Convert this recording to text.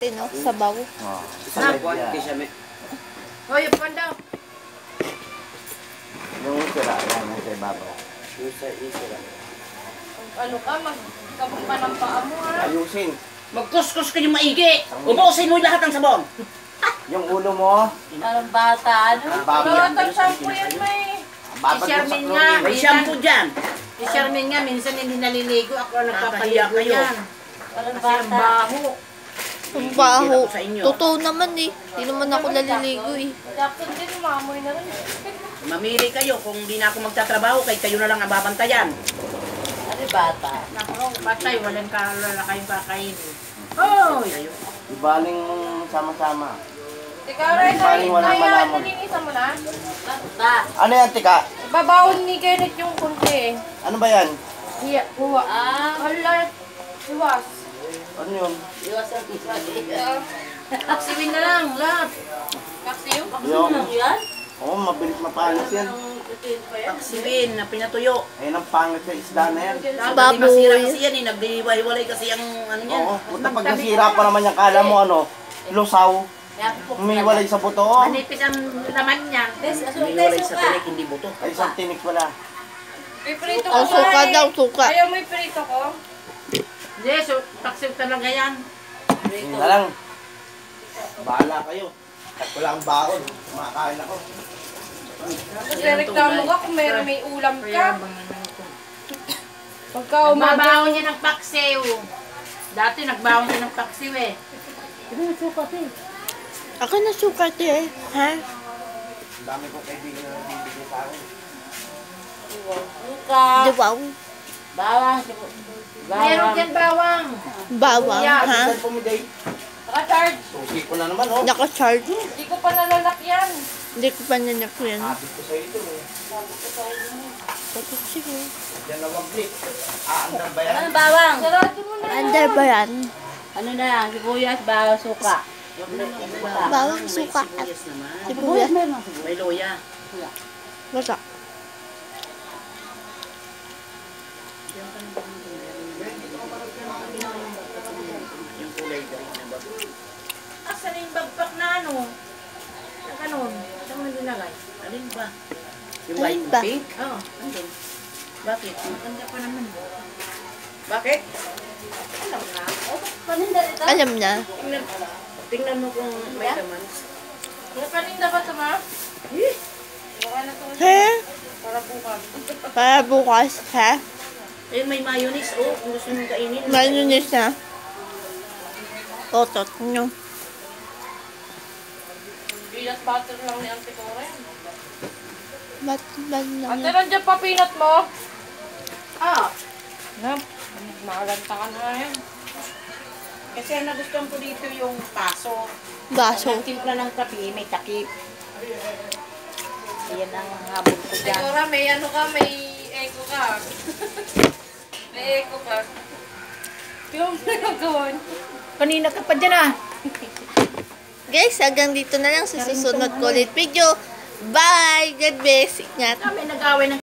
No, sabaw. Oh, Nabuan kisame. Hoy, upuan daw. yung sira, yan, yung sa ibabaw. Yung sa isira. Ano ka, magkabong ka ng paa mo, ha? Ayusin. Magkuskus kayo maigi. Ubusin mo lahat ng sabon. Yung ulo mo, Parang bata, ano? Wala shampoo yan, may. babad mo sa Charmin nga. chlorine. May shampoo dyan. Si Charmin nga, minsan hindi naliligo. Ako ang Nakakahiya nagpapaligo kayo. yan. Parang Kasi ang bata. baho. Ang baho. Sa inyo. Totoo naman eh. Hindi naman ako naliligo eh. Jackson din, umamoy na rin. Mamili kayo kung di na ako magtatrabaho, kay kayo na lang ang babantayan. Ano bata? Naku, patay, walang kalala kayong kakainin. Hoy! Ibaling sama-sama. Ikaw rin, Paling walang malamon. nalinisan mo na? Bata. Ano yan, tika? Babawon ni Kenneth yung kunti eh. Ano ba yan? Hiya, huwa. Ah. Wala, hiwas. Ano yun? Iwas ang iwas. Paksiwin na lang, lahat. Paksiw? Yung, Ano yan? oo, mabilis mapanis yan. Paksiwin na pinatuyo. Ayun ang pangit sa isda na yan. Dahil masira kasi yan eh, nagdihiwa-hiwalay kasi ang ano yan. Oo, punta pag nasira pa naman yung kala mo, ano, lusaw. Umiwalay sa buto. Oh. Manipis ang laman niya. Hiwalay sa tinik, hindi buto. Ay, isang tinik wala. Piprito ko Ang suka eh. daw, suka. Ayaw mo iprito ko? Hindi, so, paksiw talaga yan. Yun na lang. Bahala kayo. At wala ang baon. Kumakain ako. Nagreklamo ka kung may ulam ka. Pagka umaga. Nagbabaon niya ng paksiw. Dati nagbaon niya ng paksiw eh. Ako na suka eh. Ha? Ang dami kong kaibigan na bibigyan sa akin. Suka. Diwang. Bawang. Meron dyan bawang. Bawang, Yeah. ha? Saan po mo, Day? Naka-charge. Susi ko na naman, oh. Naka-charge. Hindi ko pa nalalakyan. Hindi ko pa nanak yan. Habit ko sa ito, eh. Bakit sige? Yan na waglit. Aandar ba yan? Ano bawang? Sarado mo na. Under ba yan? Ano na yan? Sibuyas, bawang, suka. Bawang suka at sibuyas. May loya. Wala. Yung kulay green na bago. Asa na yung bagpak na ano? Na ganun. Saan mo nilagay? Alin ba? Yung Alin white ba? pink? Oo. Andun. Bakit? Maganda pa naman. Bakit? Alam na. Alam na. Tingnan mo kung may laman. May paninda ba ito, ma? Baka na ito. Ha? Para bukas. Para bukas, ha? Eh, may mayonnaise. Oh, kung gusto mong kainin. Mayonnaise na. Totot nyo. Peanut butter lang ni Auntie Cora. Ba't lang Ate, yan? nandiyan pa peanut mo? Ah, Nap. Magalanta ka na yan. kasi nagustuhan ko dito yung paso. Baso. Yung timpla ng kape, may takip. Yan ang habol ko Ate dyan. Cora, may ano ka, may echo ka. May echo ka. Yung nagawin. Kanina ka pa dyan ah. Guys, hanggang dito na lang sa susunod ko ulit video. Bye! God bless. Ingat. Kami nag-away ng